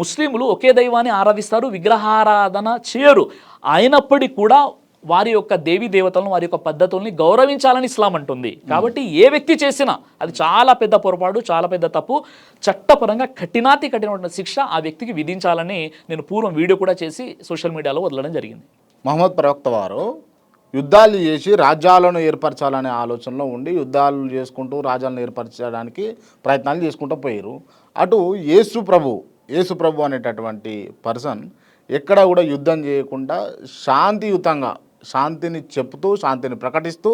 ముస్లింలు ఒకే దైవాన్ని ఆరాధిస్తారు, విగ్రహారాధన చేయరు. అయినప్పటికీ కూడా వారి యొక్క దేవీ దేవతలను, వారి యొక్క పద్ధతుల్ని గౌరవించాలని ఇస్లాం అంటుంది. కాబట్టి ఏ వ్యక్తి చేసినా అది చాలా పెద్ద పొరపాటు, చాలా పెద్ద తప్పు. చట్టపరంగా కఠినమైన శిక్ష ఆ వ్యక్తికి విధించాలని నేను పూర్వం వీడియో కూడా చేసి సోషల్ మీడియాలో వదలడం జరిగింది. మహమ్మద్ ప్రవక్త వారు యుద్ధాలు చేసి రాజ్యాలను ఏర్పరచాలనే ఆలోచనలో ఉండి యుద్ధాలు చేసుకుంటూ రాజ్యాలను ఏర్పరచడానికి ప్రయత్నాలు చేసుకుంటూ పోయారు. అటు యేసు ప్రభు అనేటటువంటి పర్సన్ ఎక్కడ కూడా యుద్ధం చేయకుండా శాంతియుతంగా శాంతిని చెప్తూ, శాంతిని ప్రకటిస్తూ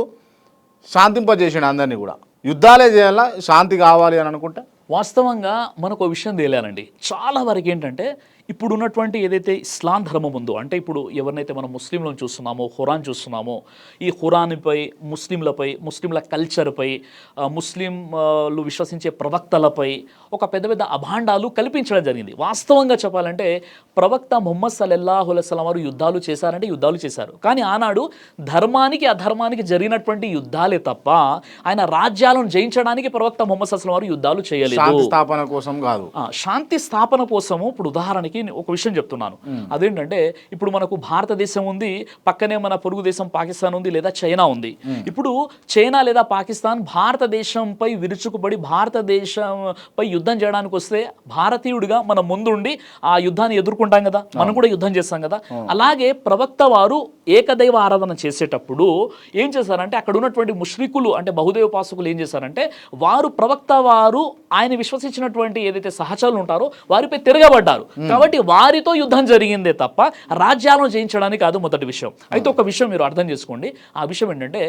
శాంతింపజేసాడు అందరినీ కూడా. యుద్ధాలే చేయాలా, శాంతి కావాలి అని అనుకుంటే వాస్తవంగా మనకు విషయం తెలియాలండి. చాలా వరకు ఏంటంటే ఇప్పుడు ఉన్నటువంటి ఏదైతే ఇస్లాం ధర్మం ఉందో, అంటే ఇప్పుడు ఎవరినైతే మనం ముస్లింలను చూస్తున్నామో, ఖురాన్ చూస్తున్నామో, ఈ ఖురాన్పై, ముస్లింల కల్చర్పై, ముస్లింలు విశ్వసించే ప్రవక్తలపై ఒక పెద్ద పెద్ద అభాండాలు కల్పించడం జరిగింది. వాస్తవంగా చెప్పాలంటే ప్రవక్త ముహమ్మద్ సల్లల్లాహు అలైహి వసల్లం వారు యుద్ధాలు చేశారంటే యుద్ధాలు చేశారు, కానీ ఆనాడు ధర్మానికి అధర్మానికి జరిగినటువంటి యుద్ధాలే తప్ప ఆయన రాజ్యాలను జయించడానికి ప్రవక్త ముహమ్మద్ సల్లల్లాహు అలైహి వసల్లం వారు యుద్ధాలు చేయలేదు. శాంతి స్థాపన కోసం కాదు. శాంతి స్థాపన కోసము. ఇప్పుడు ఉదాహరణకి ఒక విషయం చెప్తున్నాను. అదేంటంటే ఇప్పుడు మనకు భారతదేశం ఉంది, పక్కనే మన పొరుగు దేశం పాకిస్తాన్ ఉంది, లేదా చైనా ఉంది. ఇప్పుడు చైనా లేదా పాకిస్తాన్ భారతదేశంపై విరుచుకుపడి భారతదేశంపై యుద్ధం చేయడానికి వస్తే భారతీయుడిగా మనం ముందుండి ఆ యుద్ధాన్ని ఎదుర్కొంటాం కదా, మనం కూడా యుద్ధం చేస్తాం కదా. అలాగే ప్రవక్త వారు ఏకదైవ ఆరాధన చేసేటప్పుడు ఏం చేశారంటే అక్కడ ఉన్నటువంటి ముష్రికులు అంటే బహుదైవోపాసకులు ఏం చేశారంటే వారు ప్రవక్త వారు ఆయన విశ్వసించినటువంటి ఏదైతే సహచరులు ఉంటారో వారిపై తిరగబడ్డారు. కాబట్టి వారితో యుద్ధం జరిగిందే తప్ప రాజ్యాలను జయించడానికి కాదు మొదటి విషయం. అయితే ఒక విషయం మీరు అర్థం చేసుకోండి. ఆ విషయం ఏంటంటే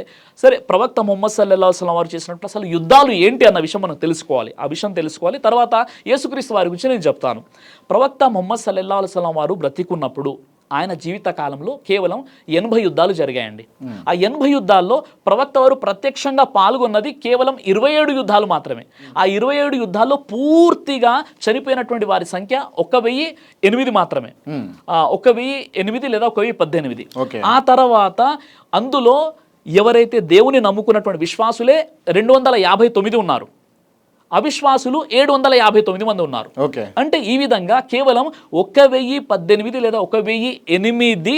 సరే ప్రవక్త ముహమ్మద్ సల్లల్లాహు అలైహి వసల్లం వారు చేసినట్లు అసలు యుద్ధాలు ఏంటి అన్న విషయం మనం తెలుసుకోవాలి. ఆ విషయం తెలుసుకోవాలి. తర్వాత యేసుక్రీస్తు వారి గురించి నేను చెప్తాను. ప్రవక్త ముహమ్మద్ సల్లల్లాహు అలైహి వసల్లం వారు బ్రతికున్నప్పుడు ఆయన జీవిత కాలంలో కేవలం 80 యుద్ధాలు జరిగాయండి. ఆ 80 యుద్ధాల్లో ప్రవక్త వారు ప్రత్యక్షంగా పాల్గొన్నది కేవలం 27 యుద్ధాలు మాత్రమే. ఆ 27 యుద్ధాల్లో పూర్తిగా చనిపోయినటువంటి వారి సంఖ్య 1008 మాత్రమే. 1008 లేదా 1018. ఆ తర్వాత అందులో ఎవరైతే దేవుని నమ్ముకున్నటువంటి విశ్వాసులే 259 ఉన్నారు, అవిశ్వాసులు 759 మంది ఉన్నారు. అంటే ఈ విధంగా కేవలం 1018 లేదా 1008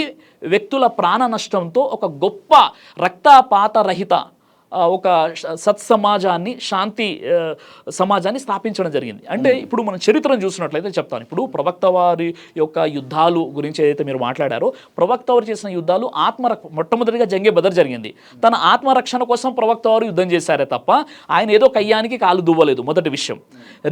వ్యక్తుల ప్రాణ నష్టంతో ఒక గొప్ప రక్తపాత రహిత ఒక సత్సమాజాన్ని, శాంతి సమాజాన్ని స్థాపించడం జరిగింది. అంటే ఇప్పుడు మనం చరిత్రను చూసినట్లయితే చెప్తాను. ఇప్పుడు ప్రవక్త వారి యొక్క యుద్ధాలు గురించి ఏదైతే మీరు మాట్లాడారో, ప్రవక్త వారు చేసిన యుద్ధాలు మొట్టమొదటిగా జంగే బదర్ జరిగింది. తన ఆత్మరక్షణ కోసం ప్రవక్త వారు యుద్ధం చేశారే తప్ప ఆయన ఏదో కయ్యానికి కాలు దువ్వలేదు, మొదటి విషయం.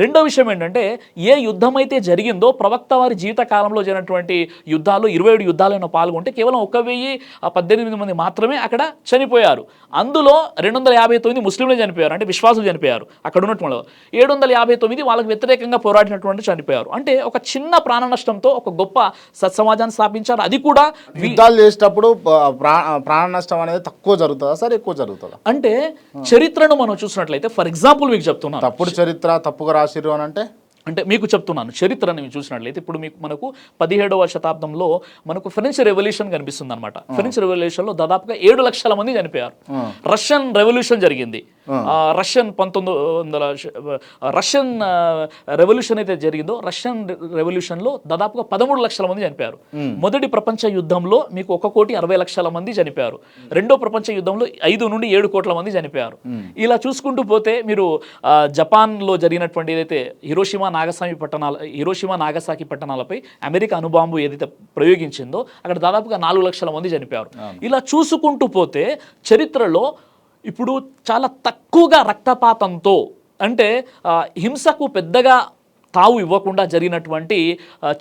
రెండో విషయం ఏంటంటే ఏ యుద్ధం అయితే జరిగిందో ప్రవక్త వారి జీవిత కాలంలో జరిగినటువంటి యుద్ధాలు 27 యుద్ధాలను పాల్గొంటే కేవలం 1018 మంది మాత్రమే అక్కడ చనిపోయారు. అందులో 259 ముస్లింలు చనిపోయారు, అంటే విశ్వాసులు చనిపోయారు. అక్కడ ఉన్నటువంటి 759 వాళ్ళకి వ్యతిరేకంగా పోరాడినటువంటి చనిపోయారు. అంటే ఒక చిన్న ప్రాణ నష్టంతో ఒక గొప్ప సత్సమాజాన్ని స్థాపించారు. అది కూడా యుద్ధాలు చేసేటప్పుడు ప్రాణ నష్టం అనేది తక్కువ జరుగుతుందా సార్, ఎక్కువ జరుగుతుందా? అంటే చరిత్రను మనం చూసినట్లయితే ఫర్ ఎగ్జాంపుల్ మీకు చెప్తున్నాను, తప్పుడు చరిత్ర తప్పుగా రాసిరు అని అంటే మీకు చెప్తున్నాను. చరిత్రను మీరు చూసినట్లయితే ఇప్పుడు మనకు 17వ శతాబ్దంలో మనకు ఫ్రెంచ్ రెవల్యూషన్ కనిపిస్తుంది అనమాట. ఫ్రెంచ్ రెవల్యూషన్లో దాదాపుగా 7 లక్షల మంది చనిపోయారు. రష్యన్ రెవల్యూషన్ జరిగింది. రష్యన్ రెవల్యూషన్ అయితే జరిగిందో రష్యన్ రెవల్యూషన్లో దాదాపుగా 13 లక్షల మంది చనిపోయారు. మొదటి ప్రపంచ యుద్ధంలో మీకు 1,60,00,000 మంది చనిపోయారు. రెండో ప్రపంచ యుద్ధంలో 5 నుండి 7 కోట్ల మంది చనిపోయారు. ఇలా చూసుకుంటూ పోతే మీరు జపాన్లో జరిగినటువంటి ఏదైతే హిరోషిమా నాగసాకి పట్టణాలపై అమెరికా అణుబాంబు ఏదైతే ప్రయోగించిందో అక్కడ దాదాపుగా 4 లక్షల మంది చనిపోయారు. ఇలా చూసుకుంటూ పోతే చరిత్రలో ఇప్పుడు చాలా తక్కువగా రక్తపాతంతో, అంటే హింసకు పెద్దగా తావు ఇవ్వకుండా జరిగినటువంటి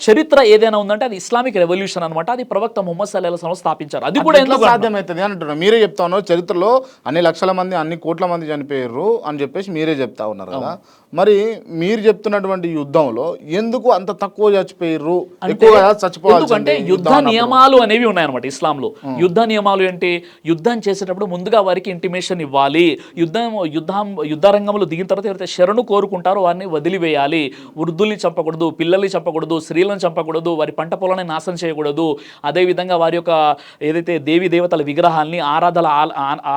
చరిత్ర ఏదైనా ఉందంటే అది ఇస్లామిక్ రెవల్యూషన్ అనమాట. అది ప్రవక్త ముహమ్మద్ సల్లల్లాహు అలైహి వసల్లం స్థాపించారు. అది కూడా ఎందుకు సాధ్యమవుతుంది అంటున్నారు? మీరే చెప్తా ఉన్నారు చరిత్రలో అన్ని లక్షల మంది, అన్ని కోట్ల మంది చనిపోయారు అని చెప్పేసి మీరే చెప్తా ఉన్నారు కదా. మరి మీరు చెప్తున్నటువంటి యుద్ధంలో ఎందుకు అంత తక్కువ చచ్చిపోయారు, ఎక్కువగా చచ్చిపోవాలి? అంటే యుద్ధ నియమాలు అనేవి ఉన్నాయన్నమాట ఇస్లాంలో. యుద్ధ నియమాలు ఏంటి? యుద్ధం చేసేటప్పుడు ముందుగా వారికి ఇంటిమేషన్ ఇవ్వాలి. యుద్ధ రంగంలో దిగిన తర్వాత ఎవరైతే శరణు కోరుకుంటారో వారిని వదిలివేయాలి. వృద్ధుల్ని చంపకూడదు, పిల్లల్ని చంపకూడదు, స్త్రీలను చంపకూడదు, వారి పంట పొలాన్ని నాశనం చేయకూడదు, అదేవిధంగా వారి యొక్క ఏదైతే దేవీ దేవతల విగ్రహాల్ని, ఆరాధన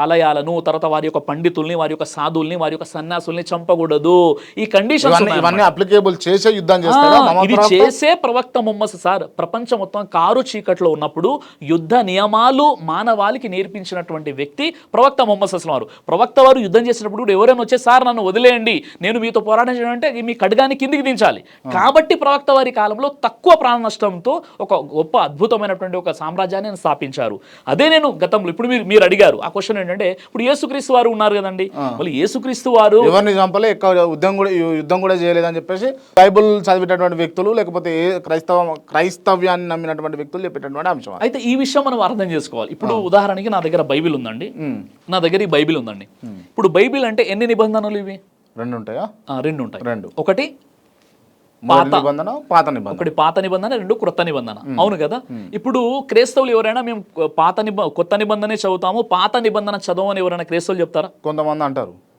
ఆలయాలను, తర్వాత వారి యొక్క పండితుల్ని, వారి యొక్క సాధుల్ని, వారి యొక్క సన్యాసుల్ని చంపకూడదు. ఈ కండిషన్స్ ఇవన్నీ అప్లికేబుల్ చేసే యుద్ధం చేస్తారా ఇది చేసే ప్రవక్త ముహమ్మద్ సార్. ప్రపంచం మొత్తం కారు చీకట్లో ఉన్నప్పుడు యుద్ధ నియమాలు మానవాళికి నేర్పించినటువంటి వ్యక్తి ప్రవక్త ముహమ్మద్ సల్లం వారు. ప్రవక్త వారు యుద్ధం చేసినప్పుడు ఎవరైనా వచ్చే సార్ నన్ను వదిలేయండి, నేను మీతో పోరాటం చేయడం అంటే మీ ఖడ్గాన్ని కిందికి దించాలి. కాబట్టి ప్రవక్త వారి కాలంలో తక్కువ ప్రాణ నష్టంతో ఒక గొప్ప అద్భుతమైనటువంటి ఒక సామ్రాజ్యాన్ని స్థాపించారు. అదే నేను గతంలో ఇప్పుడు మీరు అడిగారు ఆ క్వశ్చన్ ఏంటంటే, ఇప్పుడు యేసుక్రీస్తు వారు ఉన్నారు కదండి, మళ్ళీ యేసుక్రీస్తు వారు ఎవరిని చంపలే, ఎక్కువ యుద్ధం కూడా చేయలేదని చెప్పేసి బైబుల్ చదివేటటువంటి వ్యక్తులు, లేకపోతే క్రైస్తవ్యాన్ని నమ్మినటువంటి వ్యక్తులు చెప్పేటటువంటి అంశం. అయితే ఈ విషయం మనం అర్థం చేసుకోవాలి. ఇప్పుడు ఉదాహరణకి నా దగ్గర బైబిల్ ఉందండి, నా దగ్గర ఈ బైబిల్ ఉందండి. ఇప్పుడు బైబిల్ అంటే ఎన్ని నిబంధనలు ఇవి? రెండు ఉంటాయా? రెండు ఉంటాయి. రెండు, ఒకటి నిబంధన, పాత నిబంధన. ఒకటి పాత నిబంధన, రెండు క్రొత్త నిబంధన. అవును కదా. ఇప్పుడు క్రైస్తవులు ఎవరైనా మేము కొత్త నిబంధనే చదువుతాము, పాత నిబంధన చదవని ఎవరైనా క్రైస్తవులు చెప్తారా? కొంతమంది అంటారు.